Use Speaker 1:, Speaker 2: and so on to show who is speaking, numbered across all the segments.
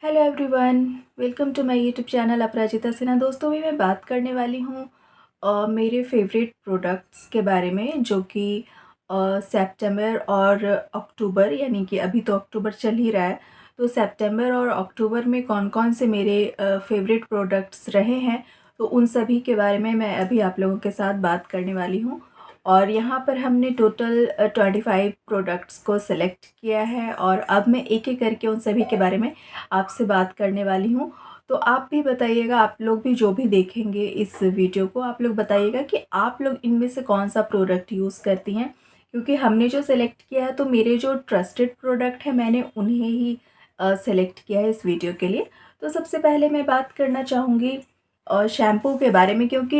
Speaker 1: Hello everyone, welcome to my YouTube channel Aparajita Sinha. दोस्तों भी मैं बात करने वाली हूँ मेरे फेवरेट प्रोडक्ट्स के बारे में, जो कि सितंबर और अक्टूबर, यानी कि अभी तो अक्टूबर चल ही रहा है, तो सितंबर और अक्टूबर में कौन कौन से मेरे फेवरेट प्रोडक्ट्स रहे हैं, तो उन सभी के बारे में मैं अभी आप लोगों के साथ बात करने वाली हूँ। और यहाँ पर हमने टोटल 25 प्रोडक्ट्स को सिलेक्ट किया है और अब मैं एक एक करके उन सभी के बारे में आपसे बात करने वाली हूँ। तो आप भी बताइएगा, आप लोग भी जो भी देखेंगे इस वीडियो को, आप लोग बताइएगा कि आप लोग इनमें से कौन सा प्रोडक्ट यूज़ करती हैं, क्योंकि हमने जो सेलेक्ट किया है तो मेरे जो ट्रस्टेड प्रोडक्ट है मैंने उन्हें ही सेलेक्ट किया है इस वीडियो के लिए। तो सबसे पहले मैं बात करना चाहूँगी शैम्पू के बारे में, क्योंकि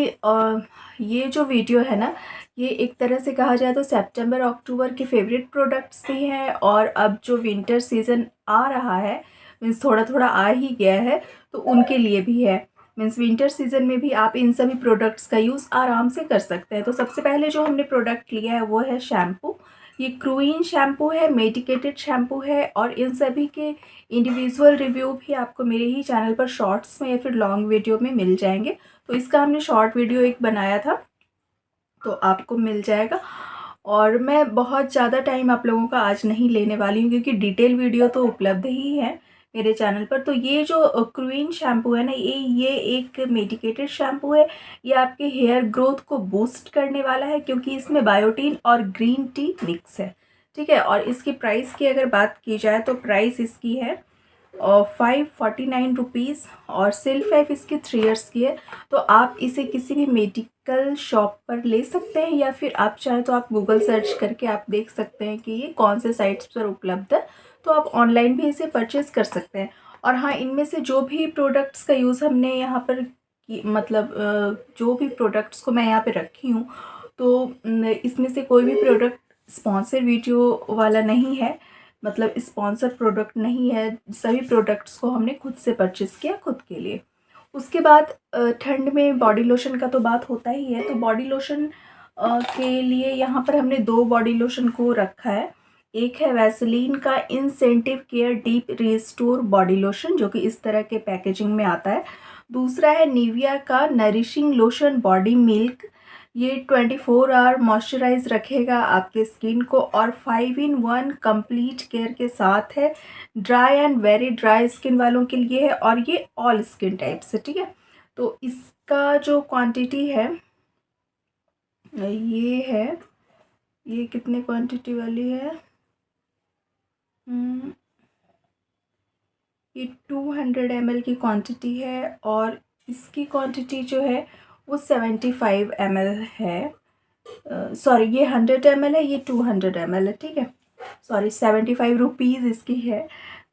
Speaker 1: ये जो वीडियो है ना, ये एक तरह से कहा जाए तो सितंबर अक्टूबर के फेवरेट प्रोडक्ट्स भी हैं, और अब जो विंटर सीज़न आ रहा है, मीन्स थोड़ा थोड़ा आ ही गया है, तो उनके लिए भी है। मीन्स विंटर सीज़न में भी आप इन सभी प्रोडक्ट्स का यूज़ आराम से कर सकते हैं। तो सबसे पहले जो हमने प्रोडक्ट लिया है वो है शैम्पू। ये क्रूइन शैम्पू है, मेडिकेटेड शैम्पू है, और इन सभी के इंडिविजुअल रिव्यू भी आपको मेरे ही चैनल पर शॉर्ट्स में या फिर लॉन्ग वीडियो में मिल जाएंगे। तो इसका हमने शॉर्ट वीडियो एक बनाया था, तो आपको मिल जाएगा। और मैं बहुत ज़्यादा टाइम आप लोगों का आज नहीं लेने वाली हूँ, क्योंकि डिटेल वीडियो तो उपलब्ध ही है मेरे चैनल पर। तो ये जो क्रूइन शैम्पू है ना, ये एक मेडिकेटेड शैम्पू है। ये आपके हेयर ग्रोथ को बूस्ट करने वाला है, क्योंकि इसमें बायोटीन और ग्रीन टी मिक्स है। ठीक है, और इसकी प्राइस की अगर बात की जाए तो प्राइस इसकी है और 549 रुपीज़, और सेल्फ लाइफ इसकी 3 इयर्स की है। तो आप इसे किसी भी मेडिकल शॉप पर ले सकते हैं, या फिर आप चाहें तो आप गूगल सर्च करके आप देख सकते हैं कि ये कौन से साइट्स पर उपलब्ध है, तो आप ऑनलाइन भी इसे परचेज़ कर सकते हैं। और हाँ, इनमें से जो भी प्रोडक्ट्स का यूज़ हमने यहाँ पर मतलब जो भी प्रोडक्ट्स को मैं यहाँ पे रखी हूँ, तो इसमें से कोई भी प्रोडक्ट स्पॉन्सर वीडियो वाला नहीं है, मतलब स्पॉन्सर प्रोडक्ट नहीं है। सभी प्रोडक्ट्स को हमने खुद से परचेज़ किया, खुद के लिए। उसके बाद ठंड में बॉडी लोशन का तो बात होता ही है, तो बॉडी लोशन के लिए यहाँ पर हमने 2 बॉडी लोशन को रखा है। एक है वैसलीन का incentive care deep restore body lotion, जो कि इस तरह के पैकेजिंग में आता है। दूसरा है निविया का नरिशिंग लोशन बॉडी मिल्क। ये 24 आवर मॉइस्चराइज रखेगा आपके स्किन को, और 5 in 1 कंप्लीट केयर के साथ है। Dry and very dry skin वालों के लिए है, और ये ऑल स्किन टाइप से। ठीक है, तो इसका जो क्वांटिटी है ये है, ये कितने क्वांटिटी वाली है, ये 200 ml की क्वांटिटी है, और इसकी क्वांटिटी जो है वो 75 ml है। सॉरी, ये 100 ml है, ये 200 ml है। ठीक है, सॉरी, 75 रुपीज़ इसकी है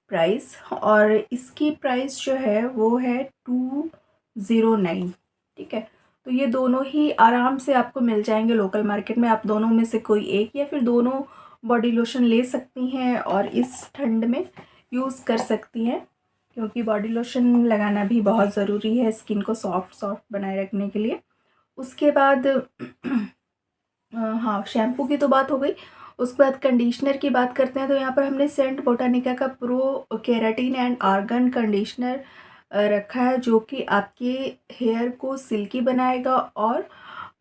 Speaker 1: प्राइस, और इसकी प्राइस जो है वो है 209। ठीक है, तो ये दोनों ही आराम से आपको मिल जाएंगे लोकल मार्केट में। आप दोनों में से कोई एक या फिर दोनों बॉडी लोशन ले सकती हैं, और इस ठंड में यूज़ कर सकती हैं, क्योंकि बॉडी लोशन लगाना भी बहुत ज़रूरी है स्किन को सॉफ्ट सॉफ्ट बनाए रखने के लिए। उसके बाद हाँ, शैम्पू की तो बात हो गई। उसके बाद कंडीशनर की बात करते हैं, तो यहाँ पर हमने सेंट बोटानिका का pro keratin and argan conditioner रखा है, जो कि आपके हेयर को सिल्की बनाएगा और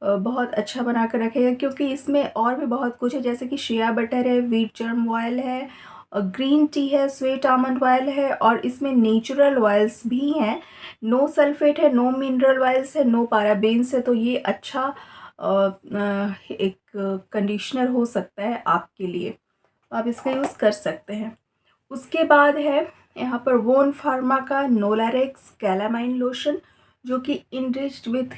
Speaker 1: बहुत अच्छा बना कर रखेगा, क्योंकि इसमें और भी बहुत कुछ है, जैसे कि शिया बटर है, व्हीट जर्म ऑयल है, ग्रीन टी है, स्वीट आमंड ऑयल है, और इसमें नेचुरल ऑयल्स भी हैं। नो सल्फेट है, नो मिनरल ऑयल्स है, नो पैराबेन्स है। तो ये अच्छा एक कंडीशनर हो सकता है आपके लिए, तो आप इसका यूज़ कर सकते हैं। उसके बाद है यहाँ पर वोन फार्मा का नोलारेक्स कैलामाइन लोशन, जो कि enriched with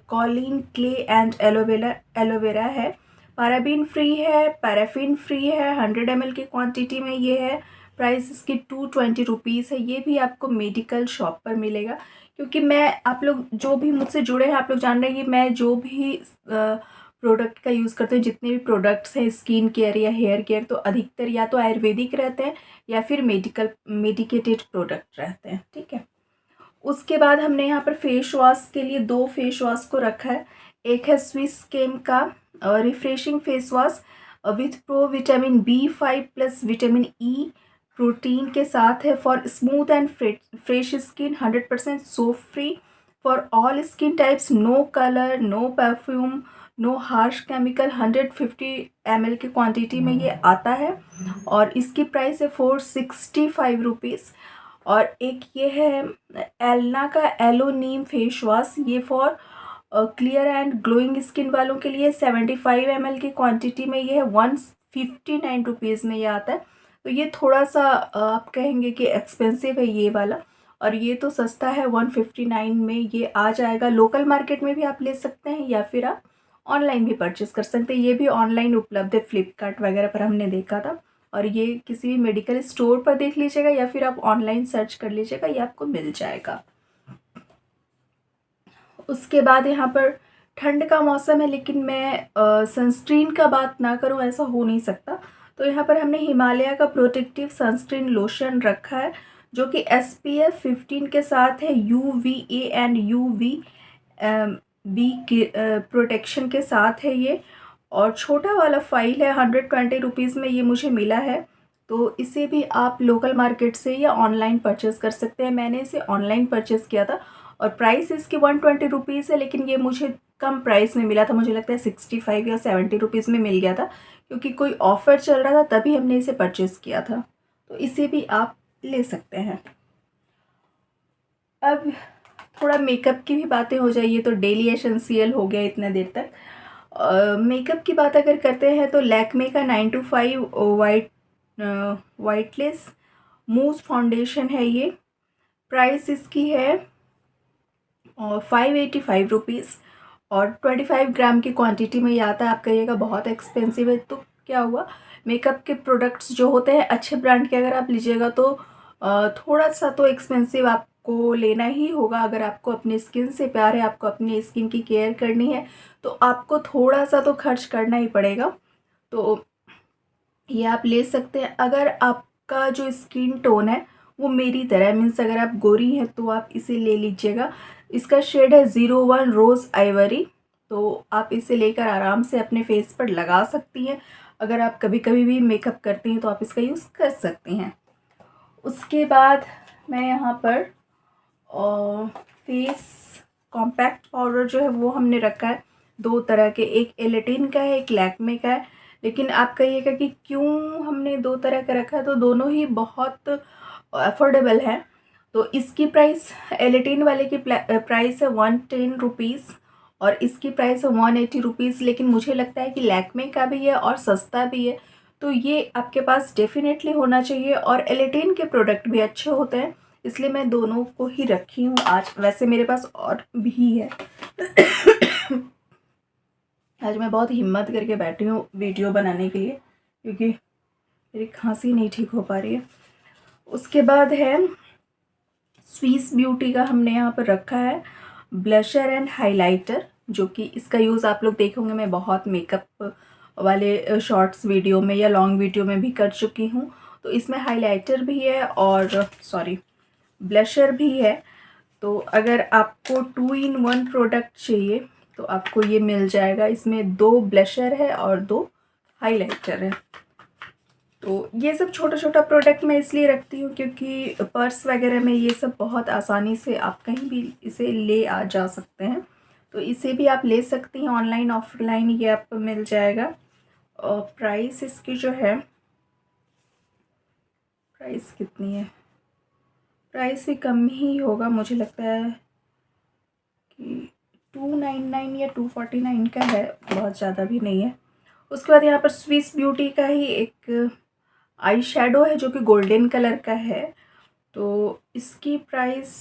Speaker 1: Colin clay and aloe vera है। पैराबीन फ्री है, पैराफिन फ्री है, 100 ml की क्वांटिटी में ये है। प्राइस इसकी 220 रुपीज़ है। ये भी आपको मेडिकल शॉप पर मिलेगा, क्योंकि मैं, आप लोग जो भी मुझसे जुड़े हैं आप लोग जान रहे हैं कि मैं जो भी प्रोडक्ट का यूज़ करते हैं, जितने भी प्रोडक्ट्स हैं स्किन केयर या हेयर केयर, तो अधिकतर या तो आयुर्वेदिक रहते हैं या फिर मेडिकेटेड प्रोडक्ट रहते हैं। ठीक है, उसके बाद हमने यहाँ पर फेस वॉश के लिए 2 फेस वॉश को रखा है। एक है स्विस केम का refreshing face wash with pro vitamin B5 plus vitamin E protein के साथ है। For smooth and fresh skin, 100% soap free for all skin types, no colour, no perfume, no harsh chemical. 150 ml की quantity में ये आता है और इसकी प्राइस है 465 रुपीज़। और एक ये है एलना का एलो नीम फेस वॉश, ये for clear and glowing skin वालों के लिए। 75 ml की क्वांटिटी में ये है, 159 रुपीज़ में ये आता है। तो ये थोड़ा सा आप कहेंगे कि एक्सपेंसिव है ये वाला, और ये तो सस्ता है, 159 में ये आ जाएगा। लोकल मार्केट में भी आप ले सकते हैं या फिर आप ऑनलाइन भी परचेस कर सकते हैं। ये भी ऑनलाइन उपलब्ध है, फ्लिपकार्ट वगैरह पर हमने देखा था। और ये किसी भी मेडिकल स्टोर पर देख लीजिएगा या फिर आप ऑनलाइन सर्च कर लीजिएगा, ये आपको मिल जाएगा। उसके बाद यहाँ पर ठंड का मौसम है, लेकिन मैं सनस्क्रीन का बात ना करूँ, ऐसा हो नहीं सकता। तो यहाँ पर हमने हिमालय का प्रोटेक्टिव सनस्क्रीन लोशन रखा है, जो कि SPF 15 के साथ है, UVA एंड UVB की प्रोटेक्शन के साथ है ये। और छोटा वाला फाइल है, 120 रुपीज़ में ये मुझे मिला है। तो इसे भी आप लोकल मार्केट से या ऑनलाइन परचेज़ कर सकते हैं। मैंने इसे ऑनलाइन परचेज़ किया था और प्राइस इसकी 120 रुपीज़ है, लेकिन ये मुझे कम प्राइस में मिला था। मुझे लगता है 65 या 70 रुपीज़ में मिल गया था, क्योंकि कोई ऑफ़र चल रहा था तभी हमने इसे परचेज़ किया था। तो इसे भी आप ले सकते हैं। अब थोड़ा मेकअप की भी बातें हो जाइए, तो डेली एसेंशियल हो गया इतने देर तक। मेकअप की बात अगर करते हैं तो लैक्मे का 925 वाइटलेस मूस फाउंडेशन है ये। प्राइस इसकी है 585 रुपीज़ और 25 ग्राम की क्वांटिटी में ये आता है। आप कहिएगा बहुत एक्सपेंसिव है, तो क्या हुआ, मेकअप के प्रोडक्ट्स जो होते हैं अच्छे ब्रांड के अगर आप लीजिएगा तो थोड़ा सा तो एक्सपेंसिव आपको लेना ही होगा। अगर आपको अपनी स्किन से प्यार है, आपको अपनी स्किन की केयर करनी है, तो आपको थोड़ा सा तो खर्च करना ही पड़ेगा। तो ये आप ले सकते हैं। अगर आपका जो स्किन टोन है वो मेरी तरह, मीन्स अगर आप गोरी हैं तो आप इसे ले लीजिएगा। इसका शेड है 01 रोज़ आइवरी। तो आप इसे लेकर आराम से अपने फेस पर लगा सकती हैं। अगर आप कभी कभी भी मेकअप करती हैं तो आप इसका यूज़ कर सकती हैं। उसके बाद मैं यहाँ पर फेस कॉम्पैक्ट पाउडर जो है वो हमने रखा है दो तरह के, एक एलेटिन का है, एक लैक्मे का है। लेकिन आप कहिएगा कि क्यों हमने दो तरह का रखा है, तो दोनों ही बहुत अफोर्डेबल हैं। तो इसकी प्राइस, एलेटिन वाले की प्राइस है 110 रुपीज़ और इसकी प्राइस है 180 रुपीज़। लेकिन मुझे लगता है कि लैक्मे का भी है और सस्ता भी है, तो ये आपके पास डेफिनेटली होना चाहिए। और एलेटिन के प्रोडक्ट भी अच्छे होते हैं, इसलिए मैं दोनों को ही रखी हूँ आज। वैसे मेरे पास और भी है। आज मैं बहुत हिम्मत करके बैठी हूँ वीडियो बनाने के लिए, क्योंकि मेरी खांसी नहीं ठीक हो पा रही है। उसके बाद है स्विस ब्यूटी का हमने यहाँ पर रखा है ब्लशर एंड हाइलाइटर, जो कि इसका यूज़ आप लोग देखेंगे मैं बहुत मेकअप वाले शॉर्ट्स वीडियो में या लॉन्ग वीडियो में भी कर चुकी हूँ। तो इसमें हाइलाइटर भी है और ब्लशर भी है। तो अगर आपको 2-in-1 प्रोडक्ट चाहिए तो आपको ये मिल जाएगा। इसमें 2 ब्लशर है और 2 हाइलाइटर है। तो ये सब छोटा छोटा प्रोडक्ट मैं इसलिए रखती हूँ क्योंकि पर्स वगैरह में ये सब बहुत आसानी से आप कहीं भी इसे ले आ जा सकते हैं। तो इसे भी आप ले सकती हैं ऑनलाइन ऑफलाइन, ये आपको मिल जाएगा। और प्राइस इसकी जो है, प्राइस कितनी है, प्राइस भी कम ही होगा, मुझे लगता है कि 299 या 249 का है, बहुत ज़्यादा भी नहीं है। उसके बाद यहाँ पर स्विस ब्यूटी का ही एक आई शेडो है जो कि गोल्डन कलर का है। तो इसकी प्राइस,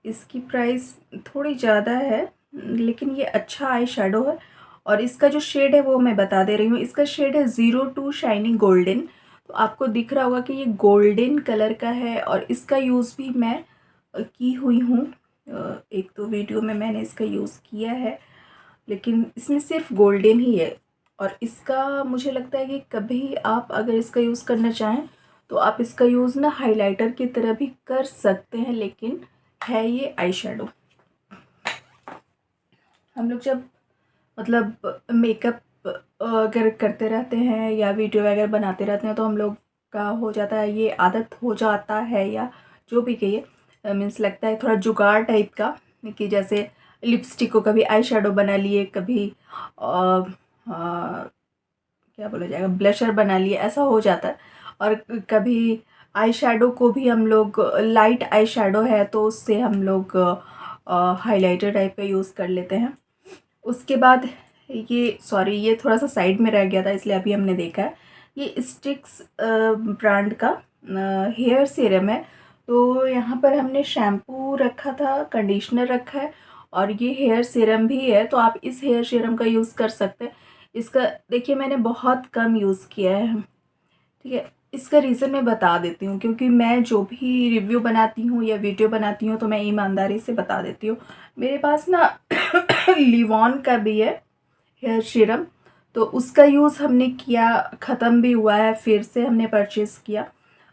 Speaker 1: इसकी प्राइस थोड़ी ज़्यादा है, लेकिन ये अच्छा आई शेडो है। और इसका जो शेड है वो मैं बता दे रही हूँ। इसका शेड है 02 शाइनी गोल्डन। तो आपको दिख रहा होगा कि ये गोल्डन कलर का है और इसका यूज़ भी मैं की हुई हूँ। एक दो वीडियो में मैंने इसका यूज़ किया है, लेकिन इसमें सिर्फ गोल्डन ही है। और इसका मुझे लगता है कि कभी आप अगर इसका यूज़ करना चाहें तो आप इसका यूज़ ना हाइलाइटर की तरह भी कर सकते हैं, लेकिन है ये आई शेडो। हम लोग जब मतलब मेकअप अगर करते रहते हैं या वीडियो वगैरह बनाते रहते हैं तो हम लोग का हो जाता है, ये आदत हो जाता है या जो भी कहिए, मीन्स लगता है थोड़ा जुगाड़ टाइप का, कि जैसे लिपस्टिक को कभी आई शेडो बना लिए, कभी क्या बोला जाएगा, ब्लशर बना लिए, ऐसा हो जाता है। और कभी आई शेडो को भी हम लोग, लाइट आई शेडो है तो उससे हम लोग हाइलाइटर टाइप का यूज़ कर लेते हैं। उसके बाद ये, सॉरी ये थोड़ा सा साइड में रह गया था इसलिए अभी हमने देखा है, ये स्टिक्स ब्रांड का हेयर सीरम है। तो यहाँ पर हमने शैम्पू रखा था, कंडीशनर रखा है और ये हेयर सीरम भी है, तो आप इस हेयर सीरम का यूज़ कर सकते हैं। इसका देखिए मैंने बहुत कम यूज़ किया है, ठीक है। इसका रीज़न मैं बता देती हूँ, क्योंकि मैं जो भी रिव्यू बनाती हूँ या वीडियो बनाती हूँ तो मैं ईमानदारी से बता देती हूँ। मेरे पास ना लिवॉन का भी है हेयर सीरम, तो उसका यूज़ हमने किया, ख़त्म भी हुआ है, फिर से हमने परचेज़ किया।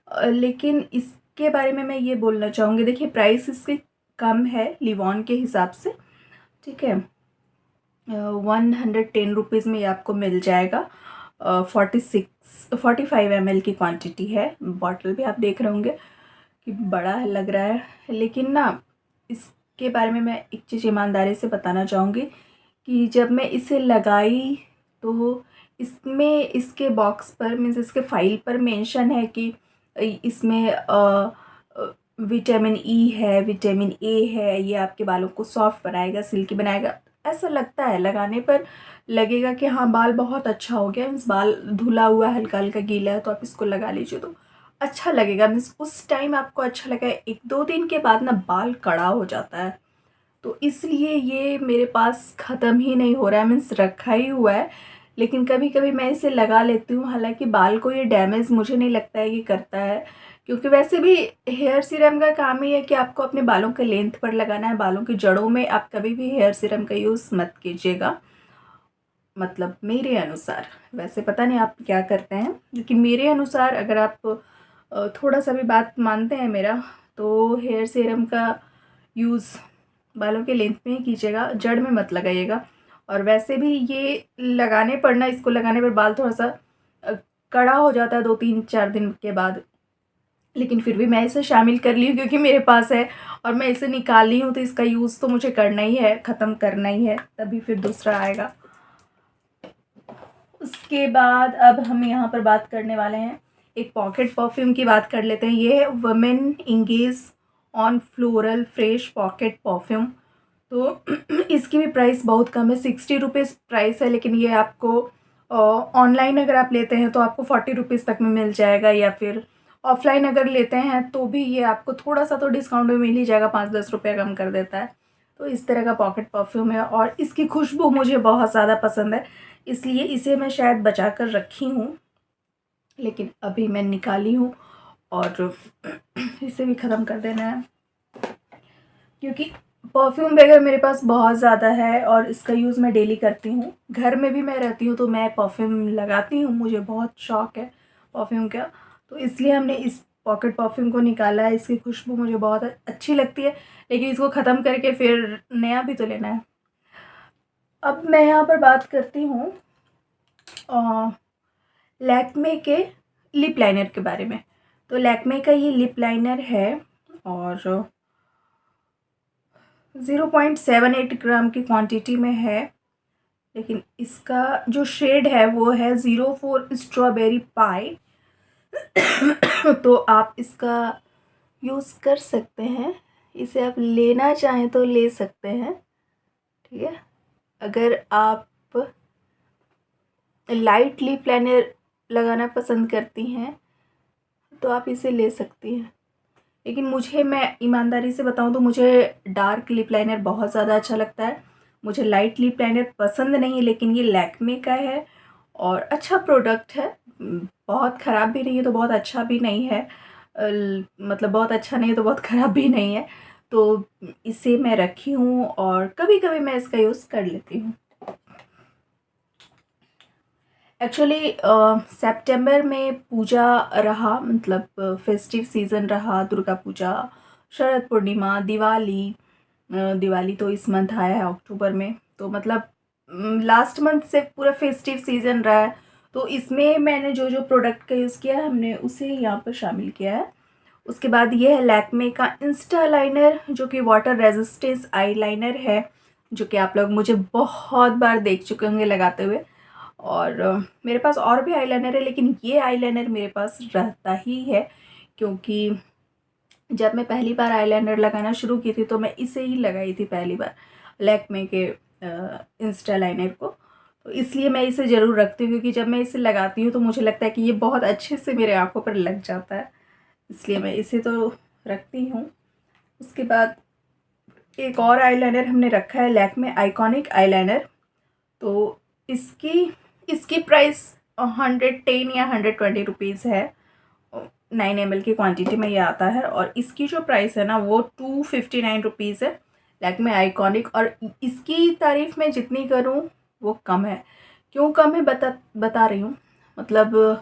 Speaker 1: लेकिन इसके बारे में मैं ये बोलना चाहूँगी, देखिए प्राइस इसकी कम है लिवॉन के हिसाब से, ठीक है। 110 रुपीज़ में ये आपको मिल जाएगा। 45 ml की क्वांटिटी है। बॉटल भी आप देख रहे होंगे कि बड़ा लग रहा है, लेकिन ना इसके बारे में मैं एक चीज़ ईमानदारी से बताना चाहूँगी कि जब मैं इसे लगाई तो इसमें, इसके बॉक्स पर, मीन्स इसके फाइल पर मेंशन है कि इसमें विटामिन ई है, विटामिन ए है, ये आपके बालों को सॉफ्ट बनाएगा, सिल्की बनाएगा। ऐसा लगता है, लगाने पर लगेगा कि हाँ बाल बहुत अच्छा हो गया, मीन्स बाल धुला हुआ है, हल्का हल्का गीला है, तो आप इसको लगा लीजिए तो अच्छा लगेगा। मीन्स उस टाइम आपको अच्छा लगा, 1-2 दिन के बाद ना बाल कड़ा हो जाता है, तो इसलिए ये मेरे पास ख़त्म ही नहीं हो रहा है, मीन्स रखा ही हुआ है। लेकिन कभी कभी मैं इसे लगा लेती हूँ, हालांकि बाल को ये डैमेज मुझे नहीं लगता है कि करता है, क्योंकि वैसे भी हेयर सीरम का काम ही है कि आपको अपने बालों के लेंथ पर लगाना है, बालों की जड़ों में आप कभी भी हेयर सीरम का यूज़ मत कीजिएगा, मतलब मेरे अनुसार। वैसे पता नहीं आप क्या करते हैं, लेकिन मेरे अनुसार अगर आप थोड़ा सा भी बात मानते हैं मेरा, तो हेयर सीरम का यूज़ बालों के लेंथ में ही कीजिएगा, जड़ में मत लगाइएगा। और वैसे भी ये लगाने पर ना, इसको लगाने पर बाल थोड़ा सा अ, कड़ा हो जाता है 2-3-4 दिन के बाद, लेकिन फिर भी मैं इसे शामिल कर ली हूँ क्योंकि मेरे पास है और मैं इसे निकाली हूँ, तो इसका यूज़ तो मुझे करना ही है, ख़त्म करना ही है, तभी फिर दूसरा आएगा। उसके बाद अब हम यहाँ पर बात करने वाले हैं, एक पॉकेट परफ्यूम की बात कर लेते हैं। ये है women engage on floral fresh pocket perfume. तो इसकी भी प्राइस बहुत कम है, 60 रुपीज़ प्राइस है, लेकिन ये आपको ऑनलाइन अगर आप लेते हैं तो आपको 40 रुपीज़ तक में मिल जाएगा, या फिर ऑफलाइन अगर लेते हैं तो भी ये आपको थोड़ा सा तो डिस्काउंट में मिल ही जाएगा, 5-10 रुपये कम कर देता है। तो इस तरह का पॉकेट परफ्यूम है और इसकी खुशबू मुझे बहुत ज़्यादा पसंद है, इसलिए इसे मैं शायद बचा कर रखी हूँ, लेकिन अभी मैं निकाली हूँ और इसे भी ख़त्म कर देना है, क्योंकि परफ्यूम वगैरह मेरे पास बहुत ज़्यादा है और इसका यूज़ मैं डेली करती हूँ। घर में भी मैं रहती हूँ तो मैं परफ्यूम लगाती हूँ, मुझे बहुत शौक़ है परफ्यूम का, तो इसलिए हमने इस पॉकेट परफ्यूम को निकाला है। इसकी खुशबू मुझे बहुत अच्छी लगती है, लेकिन इसको ख़त्म करके फिर नया भी तो लेना है। अब मैं यहाँ पर बात करती हूँ लैक्मे के लिप लाइनर के बारे में। तो लैक्मे का ये लिप लाइनर है और 0.78 ग्राम की क्वांटिटी में है, लेकिन इसका जो शेड है वो है 04 स्ट्रॉबेरी पाई। तो आप इसका यूज़ कर सकते हैं, इसे आप लेना चाहें तो ले सकते हैं, ठीक है। अगर आप लाइट लिप लाइनर लगाना पसंद करती हैं तो आप इसे ले सकती हैं, लेकिन मुझे, मैं ईमानदारी से बताऊं तो मुझे डार्क लिप लाइनर बहुत ज़्यादा अच्छा लगता है, मुझे लाइट लिप लाइनर पसंद नहीं है। लेकिन ये लैक्मे का है और अच्छा प्रोडक्ट है, बहुत ख़राब भी नहीं है तो बहुत अच्छा भी नहीं है, मतलब बहुत अच्छा नहीं है तो बहुत ख़राब भी नहीं है, तो इसे मैं रखी हूँ और कभी कभी मैं इसका यूज़ कर लेती हूँ। एक्चुअली सितंबर में पूजा रहा, मतलब फेस्टिव सीज़न रहा, दुर्गा पूजा, शरद पूर्णिमा, दिवाली। दिवाली तो इस मंथ आया है अक्टूबर में, तो मतलब लास्ट मंथ से पूरा फेस्टिव सीज़न रहा है, तो इसमें मैंने जो जो प्रोडक्ट का यूज़ किया है हमने उसे यहाँ पर शामिल किया है। उसके बाद ये है लैक्मे का इंस्टा लाइनर, जो कि वाटर रेजिस्टेंस आई लाइनर है, जो कि आप लोग मुझे बहुत बार देख चुके होंगे लगाते हुए। और मेरे पास और भी आईलाइनर है, लेकिन ये आईलाइनर मेरे पास रहता ही है, क्योंकि जब मैं पहली बार आईलाइनर लगाना शुरू की थी तो मैं इसे ही लगाई थी पहली बार, लैक्मे के इंस्टा लाइनर को। तो इसलिए मैं इसे ज़रूर रखती हूँ, क्योंकि जब मैं इसे लगाती हूँ तो मुझे लगता है कि ये बहुत अच्छे से मेरे आँखों पर लग जाता है, इसलिए मैं इसे तो रखती हूँ। उसके बाद एक और आईलाइनर हमने रखा है, लैक्मे आइकॉनिक आईलाइनर। तो इसकी इसकी प्राइस 110 या 120 रुपीज़ है। 9 ml की क्वांटिटी में ये आता है, और इसकी जो प्राइस है ना वो 259 रुपीज़ है, लैक्मे आइकॉनिक। और इसकी तारीफ़ मैं जितनी करूँ वो कम है। क्यों कम है बता रही हूँ। मतलब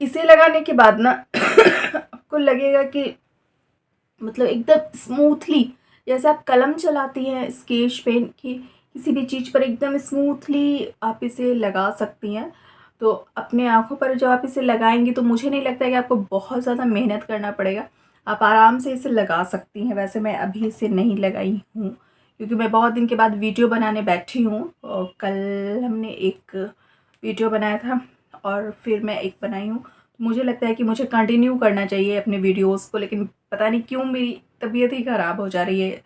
Speaker 1: इसे लगाने के बाद ना आपको लगेगा कि मतलब एकदम स्मूथली, जैसे आप कलम चलाती हैं स्केच पेन की, किसी भी चीज़ पर एकदम स्मूथली आप इसे लगा सकती हैं। तो अपने आँखों पर जब आप इसे लगाएंगी तो मुझे नहीं लगता है कि आपको बहुत ज़्यादा मेहनत करना पड़ेगा, आप आराम से इसे लगा सकती हैं। वैसे मैं अभी इसे नहीं लगाई हूँ, क्योंकि मैं बहुत दिन के बाद वीडियो बनाने बैठी हूँ। और कल हमने एक वीडियो बनाया था और फिर मैं एक बनाई हूँ। मुझे लगता है कि मुझे कंटिन्यू करना चाहिए अपने वीडियोस को, लेकिन पता नहीं क्यों मेरी तबीयत ही ख़राब हो जा रही है,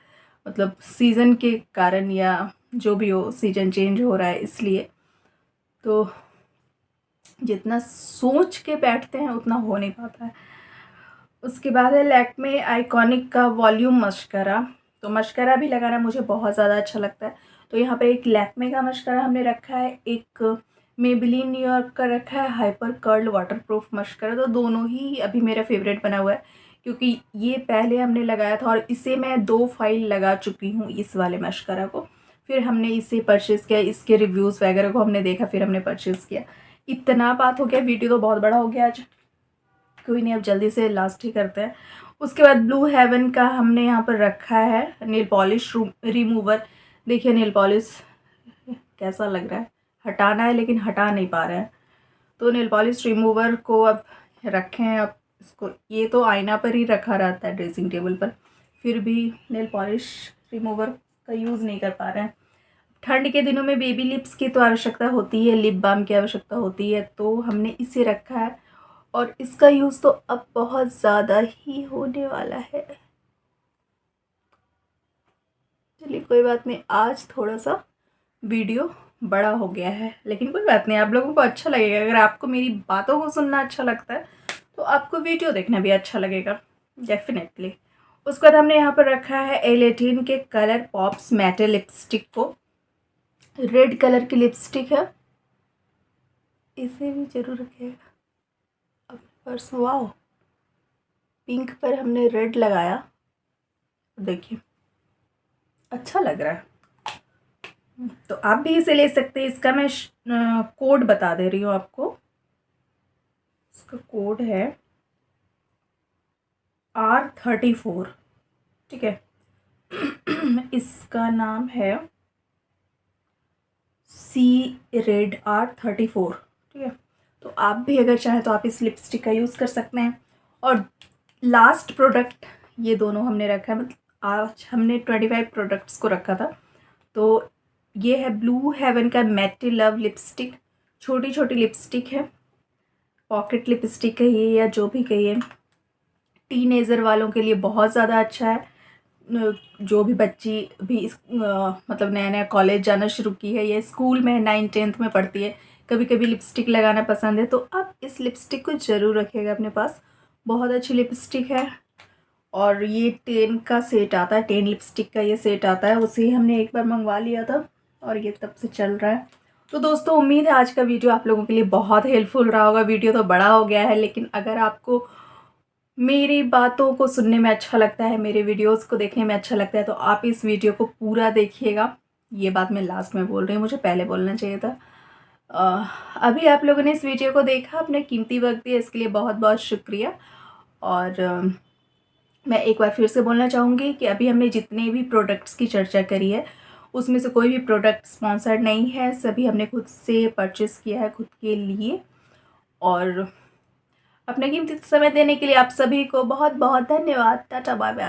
Speaker 1: मतलब सीज़न के कारण या जो भी हो, सीज़न चेंज हो रहा है इसलिए। तो जितना सोच के बैठते हैं उतना हो नहीं पाता है। उसके बाद है लैक्मे आइकॉनिक का वॉल्यूम मस्करा। तो मस्करा भी लगाना मुझे बहुत ज़्यादा अच्छा लगता है। तो यहाँ पे एक लैक्मे का मस्करा हमने रखा है, एक मेबेलिन न्यूयॉर्क का रखा है हाइपर कर्ल वाटरप्रूफ मस्करा। तो दोनों ही अभी मेरा फेवरेट बना हुआ है, क्योंकि ये पहले हमने लगाया था और इसे मैं 2 फाइल लगा चुकी हूँ इस वाले मस्करा को। फिर हमने इसे परचेज़ किया, इसके रिव्यूज़ वगैरह को हमने देखा, फिर हमने परचेज़ किया। इतना बात हो गया, वीडियो तो बहुत बड़ा हो गया आज, कोई नहीं अब जल्दी से लास्ट ही करते हैं। उसके बाद ब्लू हेवन का हमने यहाँ पर रखा है नेल पॉलिश रिमूवर। देखिए नेल पॉलिश कैसा लग रहा है, हटाना है लेकिन हटा नहीं पा रहे हैं। तो नेल पॉलिश रिमूवर को अब रखे हैं, अब इसको, ये तो आईना पर ही रखा रहता है ड्रेसिंग टेबल पर, फिर भी नेल पॉलिश रिमूवर का यूज़ नहीं कर पा रहे हैं। ठंड के दिनों में बेबी लिप्स की तो आवश्यकता होती है, लिप बाम की आवश्यकता होती है, तो हमने इसे रखा है और इसका यूज़ तो अब बहुत ज़्यादा ही होने वाला है। चलिए कोई बात नहीं, आज थोड़ा सा वीडियो बड़ा हो गया है, लेकिन कोई बात नहीं, आप लोगों को अच्छा लगेगा। अगर आपको मेरी बातों को सुनना अच्छा लगता है तो आपको वीडियो देखना भी अच्छा लगेगा डेफिनेटली। उसके बाद हमने यहाँ पर रखा है एलेटीन के कलर पॉप्स मैटे लिपस्टिक को। रेड कलर की लिपस्टिक है, इसे भी ज़रूर रखिएगा अपने पर्स। वाओ, पिंक पर हमने रेड लगाया, देखिए अच्छा लग रहा है। तो आप भी इसे ले सकते हैं। इसका मैं कोड बता दे रही हूँ आपको। इसका कोड है R34, ठीक है। इसका नाम है सी रेड R34, ठीक है। तो आप भी अगर चाहें तो आप इस लिपस्टिक का यूज़ कर सकते हैं। और लास्ट प्रोडक्ट ये दोनों हमने रखा है, मतलब आज हमने 25 प्रोडक्ट्स को रखा था। तो ये है ब्लू हेवन का मैटी लव लिपस्टिक। छोटी छोटी लिपस्टिक है, पॉकेट लिपस्टिक कहिए या जो भी कहिए, टीनेजर वालों के लिए बहुत ज़्यादा अच्छा है। जो भी बच्ची भी मतलब नया नया कॉलेज जाना शुरू की है या स्कूल में 9th-10th में पढ़ती है, कभी कभी लिपस्टिक लगाना पसंद है, तो आप इस लिपस्टिक को ज़रूर रखिएगा अपने पास। बहुत अच्छी लिपस्टिक है। और ये 10 का सेट आता है, 10 लिपस्टिक का ये सेट आता है, उसे हमने एक बार मंगवा लिया था और ये तब से चल रहा है। तो दोस्तों उम्मीद है आज का वीडियो आप लोगों के लिए बहुत हेल्पफुल रहा होगा। वीडियो तो बड़ा हो गया है, लेकिन अगर आपको मेरी बातों को सुनने में अच्छा लगता है, मेरे वीडियोस को देखने में अच्छा लगता है, तो आप इस वीडियो को पूरा देखिएगा। ये बात मैं लास्ट में बोल रही हूँ, मुझे पहले बोलना चाहिए था। अभी आप लोगों ने इस वीडियो को देखा, अपने कीमती वक्त दिया, इसके लिए बहुत बहुत शुक्रिया। और मैं एक बार फिर से बोलना चाहूँगी कि अभी हमने जितने भी प्रोडक्ट्स की चर्चा करी है उसमें से कोई भी प्रोडक्ट स्पॉन्सर्ड नहीं है, सभी हमने खुद से परचेज़ किया है खुद के लिए। और अपना कीमती समय देने के लिए आप सभी को बहुत बहुत धन्यवाद। Tata bye bye.